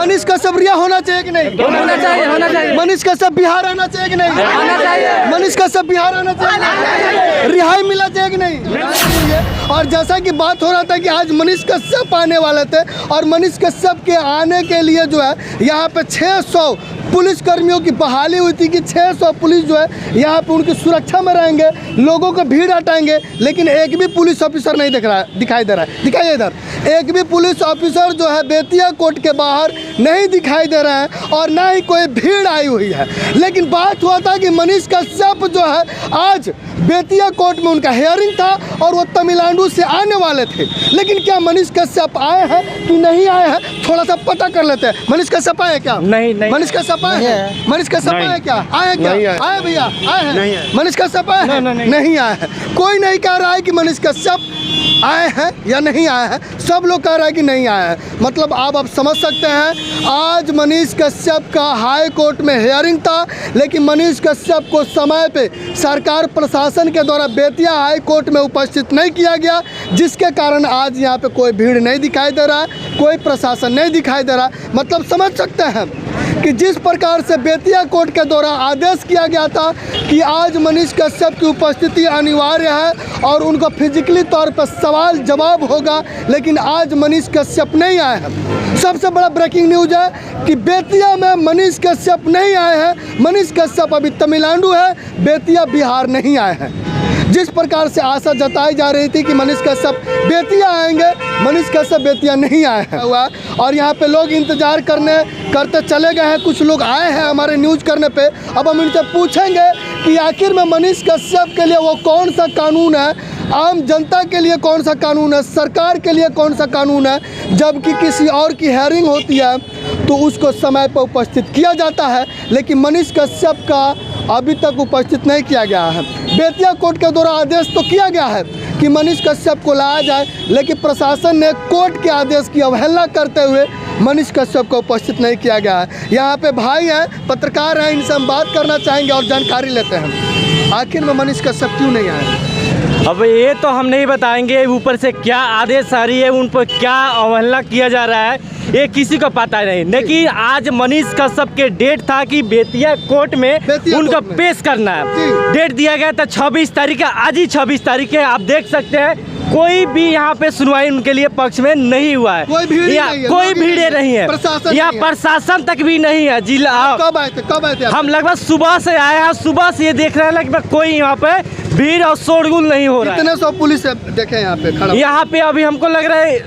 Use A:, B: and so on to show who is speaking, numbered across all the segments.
A: मनीष कश्यप रिहा होना चाहिए कि नहीं?
B: होना चाहिए, होना चाहिए।
A: मनीष कश्यप बिहार आना चाहिए कि नहीं?
B: आना चाहिए।
A: मनीष कश्यप बिहार आना चाहिए, रिहाई मिला चाहिए कि नहीं? और जैसा कि बात हो रहा था कि आज मनीष कश्यप आने वाले थे और मनीष कश्यप के आने के लिए जो है यहाँ पे 600 पुलिस कर्मियों की बहाली हुई थी कि 600 पुलिस जो है यहाँ पे उनकी सुरक्षा में रहेंगे, लोगों को भीड़ हटाएंगे, लेकिन एक भी पुलिस ऑफिसर नहीं दिखाई दे रहा है। दिखाइए इधर, एक भी पुलिस ऑफिसर जो है बेतिया कोर्ट के बाहर नहीं दिखाई दे रहे हैं और ना ही कोई भीड़ आई हुई है। लेकिन बात हुआ था कि मनीष कश्यप जो है आज बेतिया कोर्ट में उनका हियरिंग था और वो तमिलनाडु से आने वाले थे, लेकिन क्या मनीष कश्यप आए हैं कि नहीं आए हैं, थोड़ा सा पता कर लेते हैं। मनीष कश्यप आए क्या?
B: नहीं, नहीं।
A: मनीष कश्यप आए हैं? मनीष कश्यप आए क्या? आए क्या? आए भैया? आए हैं? मनीष कश्यप आए हैं? नहीं आए हैं। कोई नहीं कह रहा है कि मनीष कश्यप आए हैं या नहीं आए हैं, सब लोग कह रहे हैं कि नहीं आए हैं। मतलब आप समझ सकते हैं, आज मनीष कश्यप का हाई कोर्ट में हियरिंग था, लेकिन मनीष कश्यप को समय पे सरकार प्रशासन के द्वारा बेतिया हाई कोर्ट में उपस्थित नहीं किया गया, जिसके कारण आज यहाँ पे कोई भीड़ नहीं दिखाई दे रहा है, कोई प्रशासन नहीं दिखाई दे रहा। मतलब समझ सकते हैं कि जिस प्रकार से बेतिया कोर्ट के द्वारा आदेश किया गया था कि आज मनीष कश्यप की उपस्थिति अनिवार्य है और उनको फिजिकली तौर पर सवाल जवाब होगा, लेकिन आज मनीष कश्यप नहीं आए हैं। सबसे बड़ा ब्रेकिंग न्यूज़ है कि बेतिया में मनीष कश्यप नहीं आए हैं। मनीष कश्यप अभी तमिलनाडु है, बेतिया बिहार नहीं आए हैं। जिस प्रकार से आशा जताई जा रही थी कि मनीष कश्यप बेतिया आएंगे, मनीष कश्यप बेतिया नहीं आए हैं हुआ। और यहाँ पे लोग इंतजार करते चले गए हैं। कुछ लोग आए हैं हमारे न्यूज़ करने पे। अब हम इनसे पूछेंगे कि आखिर में मनीष कश्यप के लिए वो कौन सा कानून है, आम जनता के लिए कौन सा कानून है, सरकार के लिए कौन सा कानून है, जबकि किसी और की हियरिंग होती है तो उसको समय पर उपस्थित किया जाता है, लेकिन मनीष कश्यप का अभी तक उपस्थित नहीं किया गया है। बेतिया कोर्ट के द्वारा आदेश तो किया गया है कि मनीष कश्यप को लाया जाए, लेकिन प्रशासन ने कोर्ट के आदेश की अवहेलना करते हुए मनीष कश्यप को उपस्थित नहीं किया गया है। यहाँ पे भाई हैं, पत्रकार हैं, इनसे हम बात करना चाहेंगे और जानकारी लेते हैं आखिर में मनीष कश्यप क्यों नहीं आए।
B: अब ये तो हम नहीं बताएंगे ऊपर से क्या आदेश आ रही है, उन पर क्या अवहेलना किया जा रहा है, ये किसी को पता नहीं। लेकिन आज मनीष कश्यप के डेट था कि बेतिया कोर्ट में उनका पेश करना है। डेट दिया गया था 26 तारीख है, आज ही 26 तारीख है। आप देख सकते हैं कोई भी यहाँ पे सुनवाई उनके लिए पक्ष में नहीं हुआ है, कोई भीड़ नहीं है, यहाँ प्रशासन तक भी नहीं है। जिला
A: कब आए थे?
B: हम लगभग सुबह से आए हैं, सुबह से ये देख रहे हैं लगभग कोई यहाँ पे भीड़ और शोरगुल नहीं हो रहा है।
A: कितने सौ पुलिस देखे यहाँ पे खड़ा?
B: यहाँ पे अभी हमको लग रहा है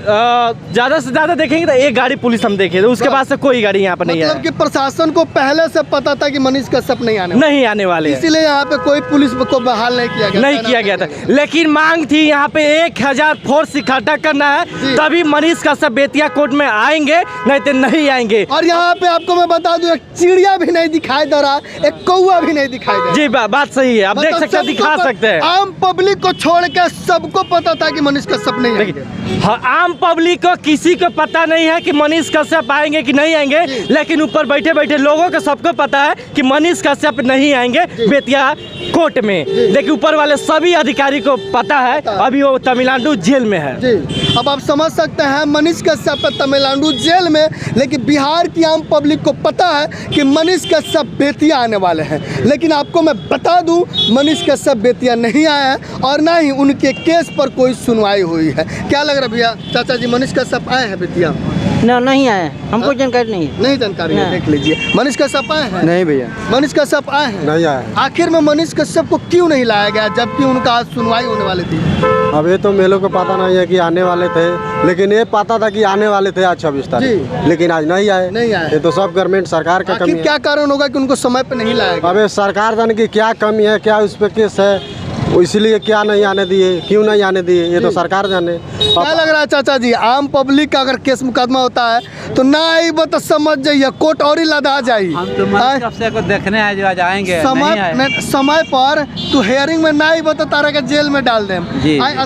B: ज्यादा से ज्यादा देखेंगे तो एक गाड़ी पुलिस हम देखे, तो उसके बाद से कोई गाड़ी यहाँ पे नहीं है।
A: मतलब कि प्रशासन को पहले से पता था कि मनीष कश्यप नहीं आने वाले, इसीलिए यहाँ पे कोई पुलिस को बहाल नहीं किया गया था। लेकिन मांग थी यहाँ पे 1000 फोर्स इकट्ठा करना है, तभी मनीष कश्यप बेतिया कोर्ट में आएंगे, नहीं तो नहीं आएंगे। और यहाँ पे आपको मैं बता दूं, एक चिड़िया भी नहीं दिखाई दे रहा, एक कौवा भी नहीं दिखाई दे रहा।
B: जी बात सही है, आप देख सकते हैं, दिखा सकते हैं।
A: आम पब्लिक को छोड़ के सबको पता था कि मनीष कश्यप नहीं आएंगे।
B: हाँ, आम पब्लिक को किसी को पता नहीं है कि मनीष कश्यप आएंगे कि नहीं आएंगे, लेकिन ऊपर बैठे बैठे लोगों को सबको पता है कि मनीष कश्यप नहीं आएंगे बेतिया कोर्ट में। लेकिन ऊपर वाले सभी अधिकारी को पता है, अभी वो तमिलनाडु जेल में है।
A: जी, अब आप समझ सकते हैं मनीष कश्यप तमिलनाडु जेल में, लेकिन बिहार की आम पब्लिक को पता है कि मनीष कश्यप बेतिया आने वाले हैं। लेकिन आपको मैं बता दूं, मनीष कश्यप बेतिया नहीं आए हैं और ना ही उनके केस पर कोई सुनवाई हुई है। क्या लग रहा है भैया? चाचा जी, मनीष कश्यप आए हैं बेतिया?
C: नहीं आए, हमको जानकारी नहीं
A: जानकारी है। देख लीजिए, मनीष कश्यप आए हैं?
D: नहीं भैया,
A: मनीष कश्यप आए हैं?
D: नहीं आए।
A: आखिर में मनीष कश्यप को क्यों नहीं लाया गया, जबकि उनका आज सुनवाई होने वाली थी?
D: अब ये तो मेलों को पता नहीं है कि आने वाले थे, लेकिन ये पता था कि आने वाले थे आज 26 तारीख, लेकिन आज नहीं आए। ये तो सब गवर्नमेंट सरकार का कमी है।
A: क्या कारण होगा कि उनको समय पे नहीं लाया गया?
D: अब सरकार जाने की क्या कमी है, क्या उस पर केस है, इसलिए क्या नहीं आने दिए, क्यों नहीं आने दिए, ये तो सरकार जाने।
A: क्या लग रहा है चाचा जी, आम पब्लिक का अगर केस मुकदमा होता है तो ना आई वो तो समझ जाइए कोर्ट और ही लदा जाए।
E: हम तो मनीष को देखने आए, जो आज आएंगे
A: समय पर तो हियरिंग में ना आई वो तो तारा के जेल में डाल दें।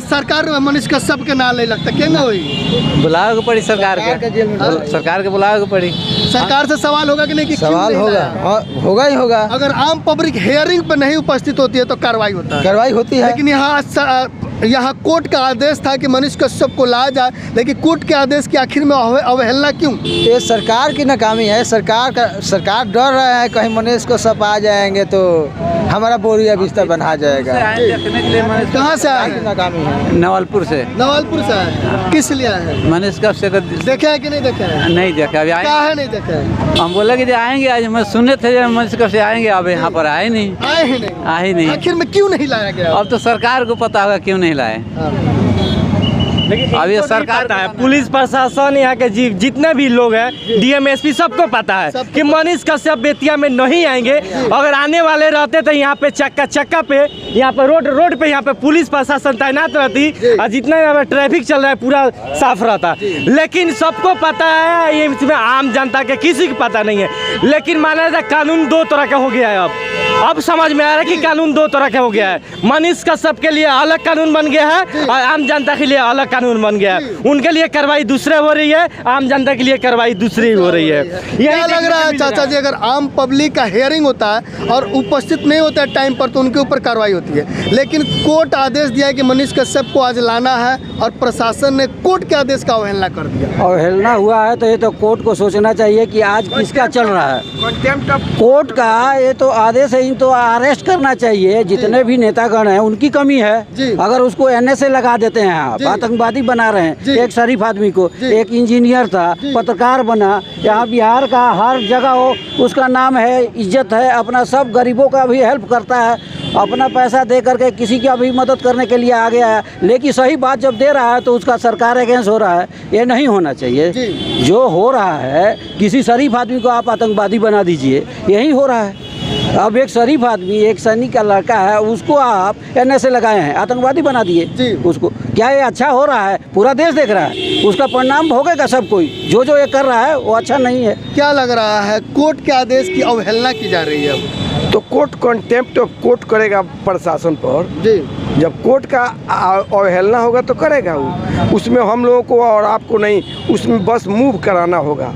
A: सरकार मनीष कश्यप के ना ले लगता क्या हुई,
E: बुलावे को पड़ी सरकार के बुलावे को पड़ी।
A: सरकार से सवाल होगा कि नहीं? कि
D: सवाल होगा ही होगा।
A: अगर आम पब्लिक हियरिंग पर नहीं उपस्थित होती है तो कार्रवाई होती है।
D: होती है,
A: लेकिन यहाँ यहाँ कोर्ट का आदेश था कि मनीष कश्यप को लाया जाए, लेकिन कोर्ट के आदेश की आखिर में अवहेलना क्यों?
F: ये सरकार की नाकामी है। सरकार डर रहा है कहीं मनीष कश्यप आ जाएंगे तो हमारा बोरिया बिस्तर बना जाएगा।
A: कहाँ से आए?
F: नाकामी है
E: नवलपुर से।
A: नवलपुर से आए। किस लिए आए?
E: मनीष कश्यप
A: देखे है कि नहीं देखे है?
E: नहीं देखा अभी।
A: क्या है नहीं देखे है?
E: हम बोले कि आएंगे आज, हम सुने थे मनीष कश्यप आएंगे, अब यहाँ पर आए नहीं।
A: आए ही नहीं।
E: आए नहीं।
A: आखिर में क्यों नहीं लाया गया?
E: अब तो सरकार को पता होगा क्यों नहीं लाए।
B: लेकिन
E: अब ये
B: इनको भी
E: सरकार
B: पता है, पुलिस प्रशासन यहाँ के जितने भी लोग हैं, डीएमएसपी सबको पता है कि मनीष कश्यप बेतिया में नहीं आएंगे। अगर आने वाले रहते तो यहाँ पे चक्का पे, यहाँ पे रोड पे यहाँ पे पुलिस प्रशासन तैनात रहती और जितना यहाँ पे ट्रैफिक चल रहा है पूरा साफ रहता। लेकिन सबको पता है, ये इसमें आम जनता के किसी को पता नहीं है। लेकिन माना जाए कानून दो तरह का हो गया है। अब समझ में आ रहा है कि कानून दो तरह का हो गया है। मनीष कश्यप के लिए अलग कानून बन गया है और आम जनता के लिए अलग कानून बन गया है। उनके लिए कार्रवाई दूसरे हो रही है, आम जनता के लिए कार्रवाई दूसरी हो रही है।
A: क्या लग रहा है चाचा जी, अगर आम पब्लिक का हियरिंग होता है और उपस्थित नहीं होता है टाइम पर तो उनके ऊपर कार्रवाई होती है, लेकिन कोर्ट आदेश दिया है कि मनीष कश्यप को आज लाना है और प्रशासन ने कोर्ट के आदेश का अवहेलना कर दिया।
C: अवहेलना हुआ है तो ये तो कोर्ट को सोचना चाहिए कि आज किसका चल रहा है। कोर्ट का ये तो आदेश है, तो अरेस्ट करना चाहिए। जितने भी नेतागण हैं उनकी कमी है। अगर उसको एनएसए लगा देते हैं आप, आतंकवादी बना रहे हैं एक शरीफ आदमी को। एक इंजीनियर था, पत्रकार बना, यहाँ बिहार का हर जगह हो उसका नाम है, इज्जत है, अपना सब गरीबों का भी हेल्प करता है, अपना पैसा दे करके किसी का भी मदद करने के लिए आ गया है। लेकिन सही बात जब दे रहा है तो उसका सरकार अगेंस्ट हो रहा है। ये नहीं होना चाहिए। जो हो रहा है, किसी शरीफ आदमी को आप आतंकवादी बना दीजिए, यही हो रहा है। अब एक शरीफ आदमी, एक सैनिक का लड़का है, उसको आप एनएसए लगाए हैं, आतंकवादी बना दिए उसको। क्या ये अच्छा हो रहा है? पूरा देश देख रहा है, उसका परिणाम भोगेगा सब कोई। जो ये कर रहा है वो अच्छा नहीं है।
A: क्या लग रहा है, कोर्ट के आदेश की अवहेलना की जा रही है अब?
G: तो कोर्ट कंटेम्प्ट ऑफ कोर्ट करेगा प्रशासन पर। जब कोर्ट का अवहेलना होगा तो करेगा वो। उसमें हम लोगों को और आपको नहीं, उसमें बस मूव कराना होगा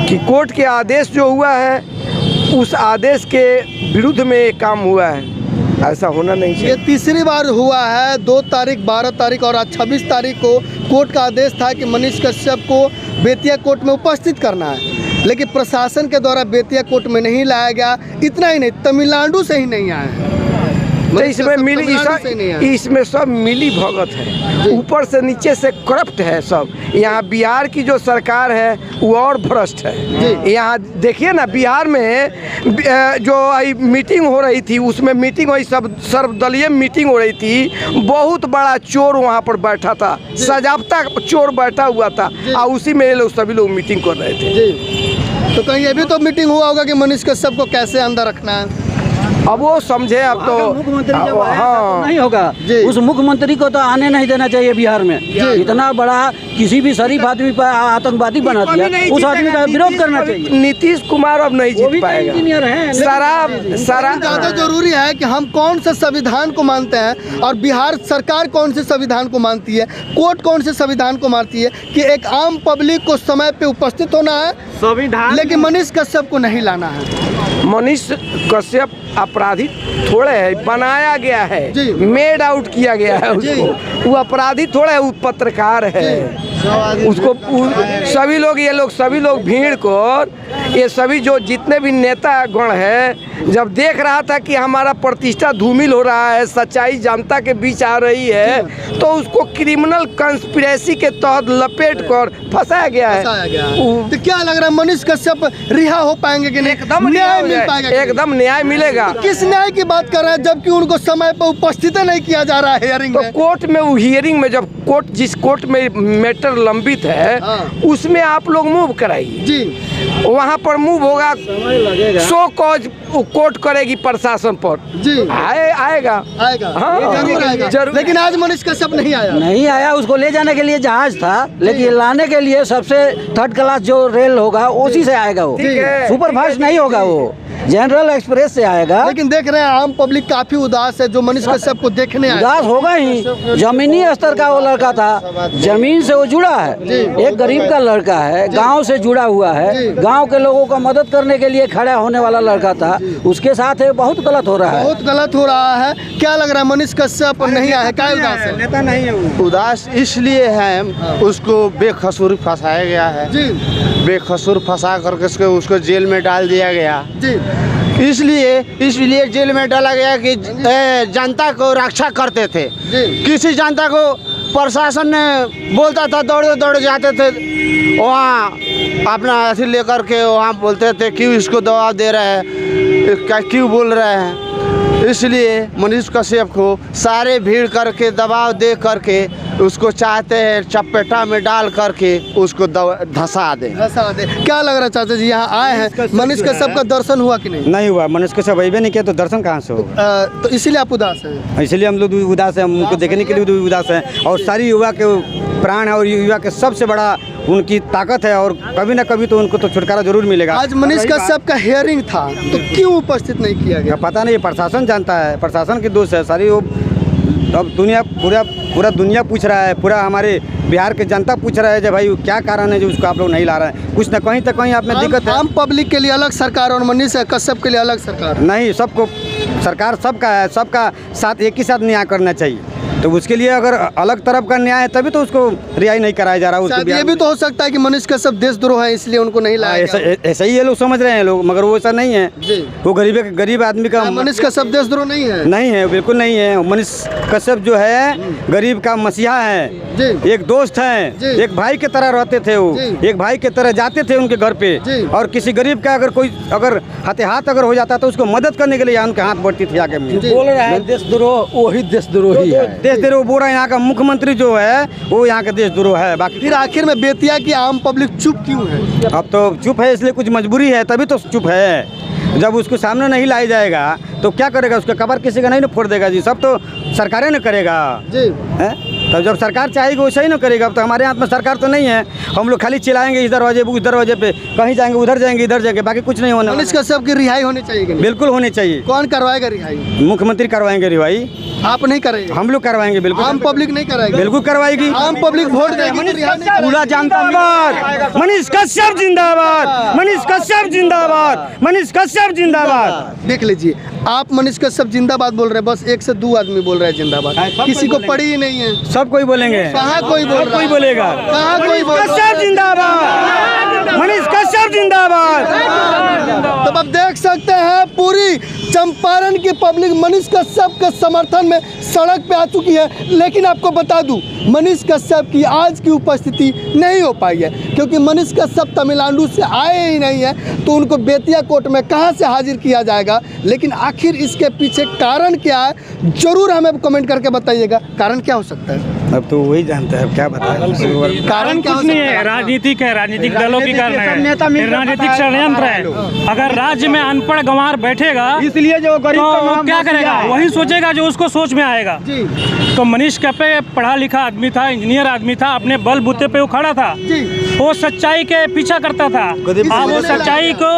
G: कि कोर्ट के आदेश जो हुआ है उस आदेश के विरुद्ध में एक काम हुआ है, ऐसा होना नहीं चाहिए।
A: ये तीसरी बार हुआ है। 2 तारीख, 12 तारीख और 26 तारीख को कोर्ट का आदेश था कि मनीष कश्यप को बेतिया कोर्ट में उपस्थित करना है, लेकिन प्रशासन के द्वारा बेतिया कोर्ट में नहीं लाया गया। इतना ही नहीं, तमिलनाडु से ही नहीं आया है।
G: तो इसमें सब मिली भगत है, ऊपर से नीचे से करप्ट है सब। यहाँ बिहार की जो सरकार है वो और भ्रष्ट है। यहाँ देखिए ना, बिहार में जो मीटिंग हो रही थी, उसमें मीटिंग हुई, सब सर्वदलीय मीटिंग हो रही थी। बहुत बड़ा चोर वहाँ पर बैठा था, सजावता चोर बैठा हुआ था और उसी में लोग सभी लोग मीटिंग कर रहे थे।
A: तो कहीं ये भी तो मीटिंग हुआ होगा कि मनीष कश्यप को कैसे अंदर रखना है।
G: अब वो समझे, अब तो
C: मुख्यमंत्री जब आया तो नहीं होगा। उस मुख्यमंत्री को तो आने नहीं देना चाहिए बिहार में। इतना बड़ा किसी भी शरीफ आदमी पर आतंकवादी बना दिया, उस आदमी का विरोध करना चाहिए।
G: नीतीश कुमार अब नहीं जीत पाएगा।
C: इंजीनियर है।
A: ज़्यादा जरूरी है कि हम कौन से संविधान को मानते हैं और बिहार सरकार कौन से संविधान को मानती है, कोर्ट कौन से संविधान को मानती है कि एक आम पब्लिक को समय पे उपस्थित होना है संविधान, लेकिन मनीष कश्यप को नहीं लाना है।
G: मनीष कश्यप अपराधी थोड़े है, बनाया गया है, मेड आउट किया गया है उसको। वो अपराधी थोड़ा है, वो पत्रकार है। उसको सभी लोग, ये लोग सभी लोग भीड़ को, ये सभी जो जितने भी नेता गण है, जब देख रहा था कि हमारा प्रतिष्ठा धूमिल हो रहा है, सच्चाई जनता के बीच आ रही है, तो उसको क्रिमिनल कंस्पिरेसी के तहत लपेट कर फंसाया गया है।
A: तो क्या लग रहा है, मनीष कश्यप रिहा हो पाएंगे कि नहीं?
G: एकदम
A: न्याय मिल पाएगा?
G: एकदम न्याय मिलेगा।
A: तो किस न्याय की बात कर रहे हैं जबकि उनको समय पर उपस्थित नहीं किया जा रहा है हियरिंग में?
G: तो कोर्ट में, वो हियरिंग में, जब कोर्ट, जिस कोर्ट में मैटर लंबित है, उसमें आप लोग मूव कराइए। वहाँ पर मूव होगा, सो कॉज कोर्ट करेगी प्रशासन पर। आएगा। हाँ,
A: जरूर। लेकिन आज मनीष कश्यप नहीं आया।
C: उसको ले जाने के लिए जहाज था, लेकिन लाने के लिए सबसे 3rd क्लास जो रेल होगा उसी से आएगा वो। सुपर फास्ट नहीं होगा वो। जनरल एक्सप्रेस से आएगा।
A: लेकिन देख रहे हैं आम पब्लिक काफी उदास है जो मनीष कश्यप को देखने आए।
C: उदास होगा ही, जमीनी स्तर का वो लड़का था, जमीन से वो जुड़ा है, एक गरीब का लड़का है, गांव से जुड़ा हुआ है, गांव के लोगों का मदद करने के लिए खड़ा होने वाला लड़का था, उसके साथ ये बहुत गलत हो रहा है।
A: बहुत गलत हो रहा है। क्या लग रहा है मनीष कश्यप नहीं आया है, क्या उदास है?
E: नेता नहीं है वो।
H: उदास इसलिए है उसको बेकसूर फंसाया गया है
A: जी,
H: बेकसूर फंसा करके उसको जेल में डाल दिया गया
A: जी,
H: इसलिए जेल में डाला गया कि जनता को रक्षा करते थे। किसी जनता को प्रशासन ने बोलता था दौड़ जाते थे वहाँ अपना ऐसे लेकर के वहाँ बोलते थे क्यों इसको दबाव दे रहे हैं, क्यों बोल रहे हैं। इसलिए मनीष कश्यप को सारे भीड़ करके दबाव दे करके उसको चाहते हैं चपेटा में डाल करके उसको धंसा दे।
A: क्या लग रहा है चाचा जी यहाँ आए हैं, मनीष कश्यप का दर्शन हुआ कि नहीं?
E: नहीं हुआ, मनीष कश्यप अभी नहीं किया तो दर्शन कहाँ से होगा?
A: तो इसीलिए आप उदास हैं?
E: इसलिए हम लोग उदास हैं, हम उनको देखने के लिए भी उदास हैं। और सारी युवा के प्राण है और युवा के सबसे बड़ा उनकी ताकत है और कभी ना कभी तो उनको तो छुटकारा जरूर मिलेगा।
A: आज मनीष कश्यप का हियरिंग था तो क्यों उपस्थित नहीं किया गया?
E: पता नहीं, प्रशासन जानता है, प्रशासन की दोष है सारी। वो अब दुनिया पूरा दुनिया पूछ रहा है, पूरा हमारे बिहार की जनता पूछ रहा है जब भाई क्या कारण है जो उसको आप लोग नहीं ला रहे हैं। कुछ ना कहीं तक कहीं आप में दिक्कत है।
A: आम पब्लिक के लिए अलग सरकार और मनीष कश्यप के लिए अलग सरकार
E: नहीं, सबको सरकार सबका है, सबका साथ एक ही साथ न्याय करना चाहिए। तो उसके लिए अगर अलग तरफ का न्याय है तभी तो उसको रिहाई नहीं कराया जा रहा।
A: शायद ये भी तो हो सकता है कि मनीष कश्यप देशद्रोह है इसलिए उनको नहीं लाया गया।
E: ऐसा ही ये लोग समझ रहे हैं लोग, मगर वो ऐसा नहीं है जी। वो गरीब आदमी का
A: मनीष कश्यप देशद्रोह नहीं है।
E: नहीं है, बिल्कुल नहीं है। मनीष कश्यप जो है गरीब का मसीहा है जी। एक दोस्त है, एक भाई के तरह रहते थे वो, एक भाई के तरह जाते थे उनके घर पे। और किसी गरीब का अगर कोई हाथ अगर हो जाता तो उसको मदद करने के लिए उनके हाथ बढ़ती थी आगे में।
C: बोल रहा है देशद्रोह, वही देशद्रोही है।
E: देशद्रोह बोल रहा है, यहाँ का मुख्यमंत्री जो है वो यहाँ का देशद्रोह है। बाकी
A: फिर आखिर में बेतिया की आम पब्लिक चुप क्यों है?
E: अब तो चुप है इसलिए कुछ मजबूरी है, तभी तो चुप है। जब उसको सामने नहीं लाया जाएगा तो क्या करेगा? उसका कबर किसी का नहीं ना फोड़ देगा जी, सब तो सरकारें न करेगा जी है। तब जब सरकार चाहेगी वैसा ही ना करेगा। अब तो हमारे हाथ में सरकार तो नहीं है, हम लोग खाली चिल्लाएंगे इस दरवाजे उस दरवाजे पे, कहीं जाएंगे उधर जाएंगे इधर जाएंगे, बाकी कुछ नहीं होना।
A: मनीष कश्यप की रिहाई होनी चाहिए कि नहीं?
E: बिल्कुल होनी चाहिए।
A: कौन करवाएगा रिहाई?
E: मुख्यमंत्री करवाएंगे रिहाई।
A: आप नहीं करेंगे?
E: हम लोग करवाएंगे, बिल्कुल।
A: आम पब्लिक नहीं कराएगी?
E: बिल्कुल करवाएगी।
A: आम पब्लिक वोट देगी।
E: पूरा जिंदाबाद, मनीष कश्यप जिंदाबाद, मनीष कश्यप जिंदाबाद, मनीष कश्यप जिंदाबाद।
A: देख लीजिए, आप मनीष कश्यप जिंदाबाद बोल रहे हैं, बस 1 से 2 आदमी बोल रहे हैं जिंदाबाद, किसी को पड़ी ही नहीं है।
E: सब कोई बोलेंगे।
A: कहाँ कोई बोल रहा है?
E: कोई बोलेगा।
A: कहाँ कोई बोल रहा है?
E: कश्यप जिंदाबाद, मनीष कश्यप जिंदाबाद।
A: तब आप देख सकते हैं पूरी चंपारण की पब्लिक मनीष कश्यप के समर्थन में सड़क पे आ चुकी है। लेकिन आपको बता दूं, मनीष कश्यप की आज की उपस्थिति नहीं हो पाई है क्योंकि मनीष कश्यप तमिलनाडु से आए ही नहीं है, तो उनको बेतिया कोर्ट में कहां से हाजिर किया जाएगा। लेकिन आखिर इसके पीछे कारण क्या है, जरूर हमें कमेंट करके बताइएगा। कारण क्या हो सकता है?
E: अब तो वही जानता है, क्या बताएं।
A: कारण क्या
I: कुछ नहीं है, राजनीतिक है, राजनीतिक दलों की कारण है, राजनीतिक षड्यंत्र है। अगर राज्य में अनपढ़ गंवार बैठेगा
E: इसलिए जो गरीब
I: तो क्या करेगा? वही सोचेगा जो उसको सोच में आएगा। तो मनीष कश्यप पढ़ा लिखा आदमी था, इंजीनियर आदमी था, अपने बल बूते पे वो खड़ा था, वो सच्चाई के पीछा करता था। अब वो सच्चाई को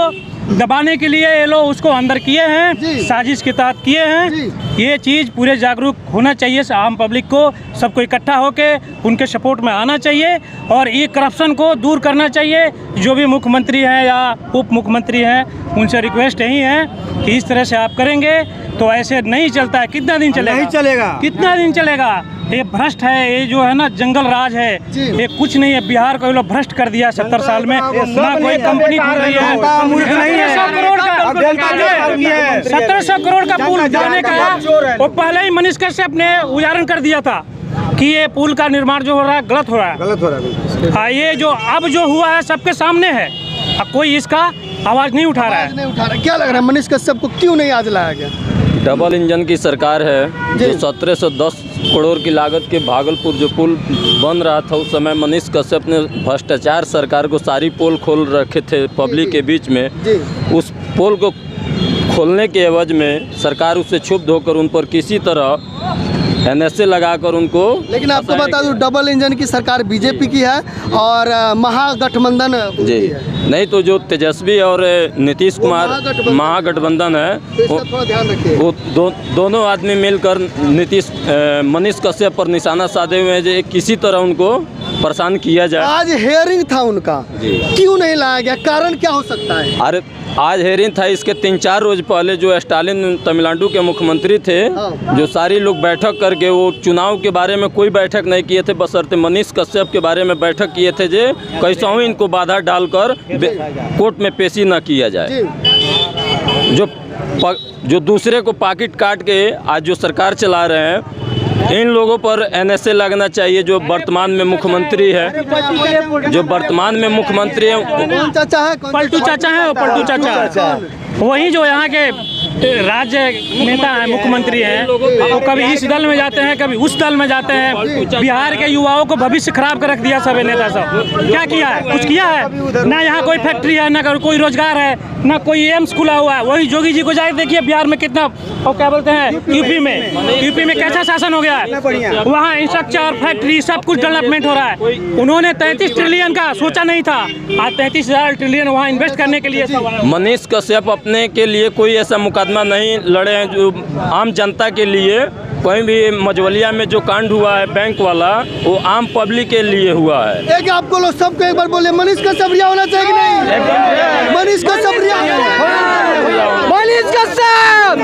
I: दबाने के लिए ये लोग उसको अंदर किए हैं, साजिश के तहत किए हैं। ये चीज़ पूरे जागरूक होना चाहिए, आम पब्लिक को सबको इकट्ठा होके उनके सपोर्ट में आना चाहिए और ये करप्शन को दूर करना चाहिए। जो भी मुख्यमंत्री हैं या उप मुख्यमंत्री हैं उनसे रिक्वेस्ट यही है कि इस तरह से आप करेंगे तो ऐसे नहीं चलता है। कितना दिन चलेगा?
E: नहीं चलेगा।
I: कितना दिन चलेगा? ये भ्रष्ट है, ये जो है ना जंगल राज है, ये कुछ नहीं है। बिहार को ये लोग भ्रष्ट कर दिया 70 साल में, ना कोई कंपनी खुल रही है। 1700 करोड़ का पुल जाने का है, वो पहले ही मनीष कश्यप ने उजागर कर दिया था कि ये पुल का निर्माण जो हो रहा है गलत हो रहा है। ये जो अब जो हुआ है सबके सामने है, अब कोई इसका आवाज नहीं उठा रहा है।
A: क्या लग रहा है मनीष कश्यप को क्यों नहीं आज लाया गया?
J: डबल इंजन की सरकार है जो 1710 करोड़ की लागत के भागलपुर जो पुल बन रहा था उस समय मनीष कश्यप ने भ्रष्टाचार सरकार को सारी पोल खोल रखे थे पब्लिक के बीच में। उस पोल को खोलने के एवज में सरकार उससे क्षुब्ध होकर उन पर किसी तरह NSA लगाकर उनको।
A: लेकिन आपको बता दूं डबल इंजन की सरकार बीजेपी की है और महागठबंधन
J: जी नहीं तो जो तेजस्वी और नीतीश कुमार महागठबंधन है
A: थोड़ा ध्यान रखिए।
J: वो दोनों आदमी मिलकर मनीष कश्यप पर निशाना साधे हुए हैं जो किसी तरह उनको परेशान किया जाए।
A: आज हेयरिंग था उनका, क्यों नहीं लाया गया, कारण क्या हो सकता है?
J: अरे आज हेयरिंग था, इसके 3-4 रोज पहले जो स्टालिन तमिलनाडु के मुख्यमंत्री थे, जो सारी लोग बैठक करके वो चुनाव के बारे में कोई बैठक नहीं किए थे, बशर्ते मनीष कश्यप के बारे में बैठक किए थे जो कैसा हूँ इनको बाधा डालकर कोर्ट में पेशी न किया जाए। जो दूसरे को पॉकेट काट के आज जो सरकार चला रहे हैं, इन लोगों पर NSA लगना चाहिए। जो वर्तमान में मुख्यमंत्री है, जो वर्तमान में मुख्यमंत्री है,
A: कौन चाचा है?
I: पलटू चाचा है, पलटू चाचा वही जो यहाँ के राज्य नेता है, मुख्यमंत्री हैं, वो कभी इस दल में जाते हैं, कभी उस दल में जाते हैं। बिहार के युवाओं को भविष्य खराब कर रख दिया सब नेता सब। क्या किया है? कुछ किया है? ना यहाँ कोई फैक्ट्री है, ना कोई रोजगार है, ना कोई एम्स खुला हुआ है। वही जोगी जी को जाकर देखिए बिहार में कितना, और क्या बोलते हैं यूपी में कैसा शासन हो गया है। वहाँ इंफ्रास्ट्रक्चर, फैक्ट्री, सब कुछ डेवलपमेंट हो रहा है। उन्होंने 33 ट्रिलियन का सोचा नहीं था, आज 33,000 ट्रिलियन वहाँ इन्वेस्ट करने के लिए।
J: मनीष कश्यप अपने के लिए कोई ऐसा मुकदमा नहीं लड़े हैं जो आम जनता के लिए। कहीं भी मझवलिया में जो कांड हुआ है बैंक वाला, वो आम पब्लिक के लिए हुआ है।
A: एक आपको लोग सबको एक बार बोले मनीष कश्यप रिहा होना चाहिए कि नहीं? मनीष कश्यप रिहा,
F: मनीष कश्यप,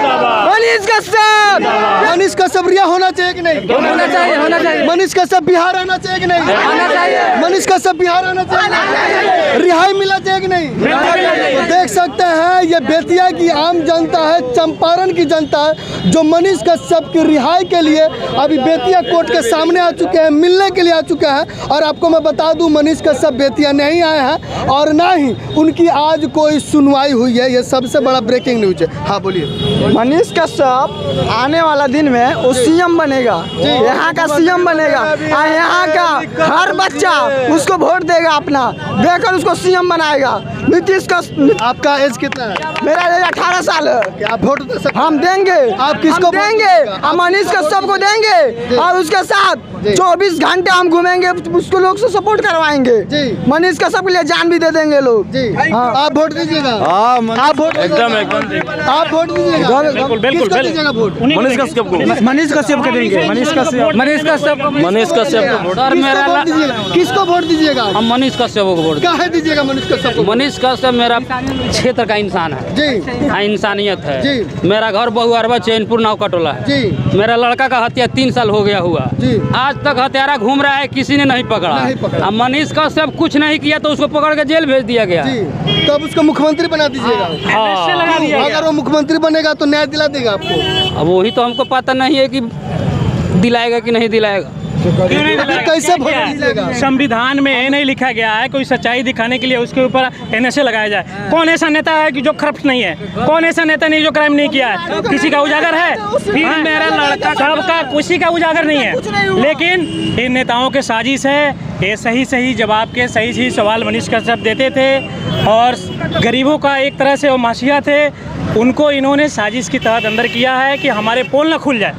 F: मनीष कश्यप,
A: मनीष कश्यप रिहा होना चाहिए कि नहीं?
F: होना चाहिए, होना चाहिए।
A: मनीष कश्यप बिहार आना चाहिए कि नहीं?
F: आना चाहिए।
A: मनीष कश्यप बिहार आना चाहिए, रिहाई मिला चाहिए कि नहीं? तो देख सकते हैं ये बेतिया की आम जनता है, चंपारण की जनता है, जो मनीष कश्यप की रिहाई के लिए अभी बेतिया कोर्ट के सामने आ चुके हैं, मिलने के लिए आ चुके हैं। और आपको मैं बता दूं, मनीष कश्यप बेतिया नहीं आए हैं और ना ही उनकी आज कोई सुनवाई हुई है। ये सबसे बड़ा ब्रेकिंग न्यूज है। हाँ बोलिए।
F: मनीष कश्यप आने वाला दिन में वो सीएम बनेगा, यहाँ का सीएम बनेगा, और यहाँ का हर बच्चा उसको वोट देगा, अपना देकर उसको सीएम बनाएगा। नीतीश का,
A: आपका एज कितना है?
F: मेरा एज 18 साल है।
A: आप वोट दे सकते?
F: हम देंगे।
A: आप किसको
F: हम देंगे? हम मनीष कश्यप को देंगे, और उसके साथ 24 घंटे हम घूमेंगे, उसको लोग से सपोर्ट करवाएंगे। मनीष कश्यप के लिए जान भी दे देंगे लोग।
A: हाँ। आप वोट दीजिएगा? आप वोट
J: एकदम
A: आप वोट दीजिएगा? किसको दीजिएगा वोट?
E: मनीष कश्यप को, मनीष कश्यप को देंगे। मनीष कश्यप
A: और मेरा किसको वोट दीजिएगा?
K: हम मनीष कश्यप को वोट।
A: काहे दीजिएगा मनीष कश्यप को?
K: मनीष कश्यप मेरा क्षेत्र का इंसान है
A: जी,
K: हाँ, इंसानियत है
A: जी।
K: मेरा घर बहुअरबा चैनपुर नाव कटोला है
A: जी।
K: मेरा लड़का का हत्या 3 साल हो गया हुआ
A: जी।
K: आज तक हत्यारा घूम रहा है, किसी ने नहीं पकड़ा। अब मनीष कश्यप कुछ नहीं किया तो उसको पकड़ के जेल भेज दिया गया।
A: जी। तो अब उसको मुख्यमंत्री बना दीजिएगा?
K: हाँ।
A: अगर वो मुख्यमंत्री बनेगा तो न्याय दिला देगा आपको?
K: अब वही तो हमको पता नहीं है कि दिलाएगा कि नहीं दिलाएगा।
A: कैसे वोट दीजिएगा?
I: संविधान में ये नहीं लिखा गया है कोई सच्चाई दिखाने के लिए उसके ऊपर NSA लगाया जाए। कौन ऐसा नेता है कि जो करप्ट नहीं है? कौन ऐसा नेता नहीं जो क्राइम नहीं किया है? किसी का उजागर है? फिर मेरा लड़का सबका किसी का उजागर नहीं है, लेकिन इन नेताओं के साजिश है। ये सही जवाब के सही सवाल मनीष कश्यप देते थे और गरीबों का एक तरह से वो माशिया थे, उनको इन्होंने साजिश की तहत अंदर किया है कि हमारे पोल न खुल जाए।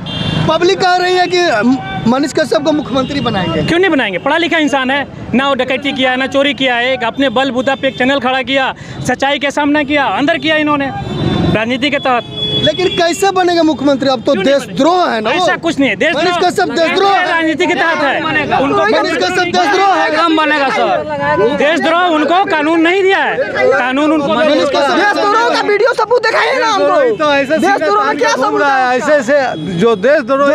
A: पब्लिक कह रही है कि मनीष कश्यप को मुख्यमंत्री बनाएंगे।
I: क्यों नहीं बनाएंगे? पढ़ा लिखा इंसान है, ना वो डकैती किया, ना चोरी किया है, एक अपने बलबूता पे एक चैनल खड़ा किया, सच्चाई के सामना किया, अंदर किया इन्होंने राजनीति के तहत।
A: लेकिन कैसे बनेगा मुख्यमंत्री? अब तो देशद्रोह है ना।
I: ऐसा कुछ नहीं है,
A: मनीष कश्यप देशद्रोह है,
I: राजनीति के तहत है। उनको
A: मनीष कश्यप देशद्रोह है,
K: एकदम बनेगा सर।
I: देशद्रोह उनको कानून नहीं दिया है, कानून उनको
F: देशद्रोह का वीडियो सबूत दिखाइए ना हमको। देशद्रोह में क्या सबूत है?
D: ऐसे जो देशद्रोह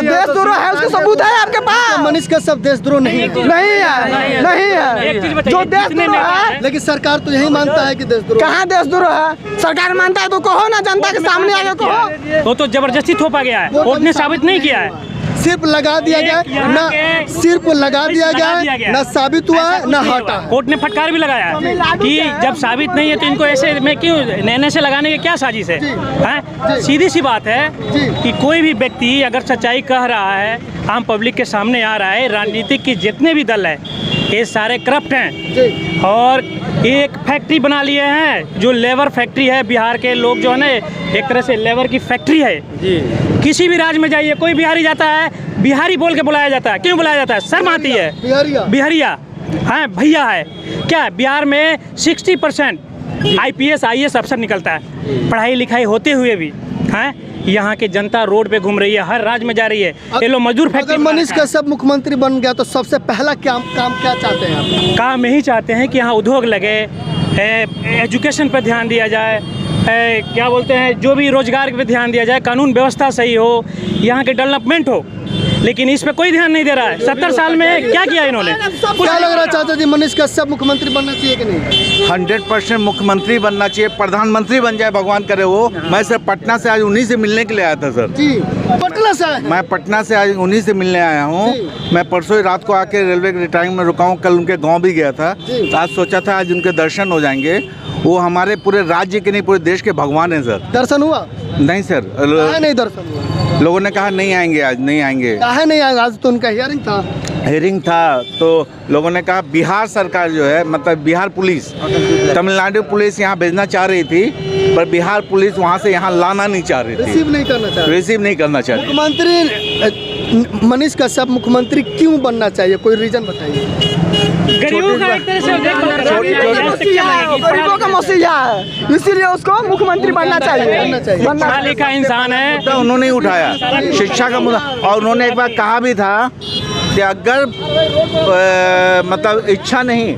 F: है उसका सबूत है आपके पास?
A: मनीष कश्यप देशद्रोह नहीं है,
F: नहीं है। जो देशद्रोह है,
A: लेकिन सरकार तो यही मानता है कि देशद्रोह।
F: कहाँ देशद्रोह है? सरकार मानता है तो कहो ना, जनता के सामने आगे कहो।
I: वो तो जबरदस्ती थोपा गया है, कोर्ट ने साबित नहीं किया है।
A: सिर्फ लगा दिया गया ना, सिर्फ लगा दिया गया ना, साबित हुआ है ना हटा।
I: कोर्ट ने फटकार भी लगाया है कि जब साबित नहीं है तो इनको ऐसे में क्यों नैने से लगाने की क्या साजिश है? हैं? सीधी सी बात है कि कोई भी व्यक्ति अगर सच्चाई कह रहा है, आम पब्लिक के सामने आ रहा है, राजनीतिक के जितने भी दल है ये सारे करप्ट हैं और एक फैक्ट्री बना लिए हैं जो लेबर फैक्ट्री है। बिहार के लोग जो है ना, एक तरह से लेबर की फैक्ट्री है जी। किसी भी राज्य में जाइए, कोई बिहारी जाता है, बिहारी बोल के बुलाया जाता है। क्यों बुलाया जाता है? शर्म आती है। बिहारिया हैं भैया है क्या बिहार में 60% IPS IAS अफसर निकलता है, पढ़ाई लिखाई होते हुए भी हैं यहाँ के जनता रोड पे घूम रही है, हर राज्य में जा रही है। ये लोग मजदूर फैक्ट्री
A: अगर मनीष कश्यप मुख्यमंत्री बन गया तो सबसे पहला काम क्या चाहते हैं आप?
I: काम यही चाहते हैं कि यहाँ उद्योग लगे, एजुकेशन पर ध्यान दिया जाए, क्या बोलते हैं जो भी रोजगार पे ध्यान दिया जाए, कानून व्यवस्था सही हो, यहाँ के डेवलपमेंट हो, लेकिन इस पे कोई ध्यान नहीं दे रहा है। 70 साल में क्या किया इन्होंने?
A: क्या लग रहा है चाचा जी, मनीष कश्यप मुख्यमंत्री बनना चाहिए कि नहीं?
L: 100% मुख्यमंत्री बनना चाहिए, प्रधानमंत्री बन जाए भगवान करे वो। मैं सर पटना से आज उन्हीं से मिलने के लिए आया था सर।
A: जी पटना से आए हैं?
L: मैं पटना से आज उन्हीं से मिलने आया हूँ। मैं परसों ही रात को आके रेलवे के रिटायरिंग में रुका हूँ, कल उनके गाँव भी गया था। आज सोचा था आज उनके दर्शन हो जाएंगे। वो हमारे पूरे राज्य के नहीं पूरे देश के भगवान है सर।
A: दर्शन हुआ?
L: नहीं सर,
A: नहीं दर्शन हुआ।
L: लोगों ने कहा नहीं आएंगे, आज नहीं आएंगे।
A: काहे नहीं आएगा? आज तो उनका हियरिंग था
L: तो लोगों ने कहा बिहार सरकार जो है मतलब बिहार पुलिस, तमिलनाडु पुलिस यहाँ भेजना चाह रही थी, पर बिहार पुलिस वहाँ से यहाँ लाना नहीं चाह रही थी,
A: रिसीव नहीं करना चाह रही। मुख्यमंत्री मनीष कश्यप मुख्यमंत्री क्यों बनना चाहिए, कोई रीजन बताइए।
I: गरीबों का एक तरह से
F: गरीबों का मसीहा है, इसीलिए उसको मुख्यमंत्री बनना चाहिए।
I: पढ़ा लिखा इंसान है,
L: तो उन्होंने ही उठाया शिक्षा का मुद्दा। और उन्होंने एक बार कहा भी था कि अगर मतलब इच्छा नहीं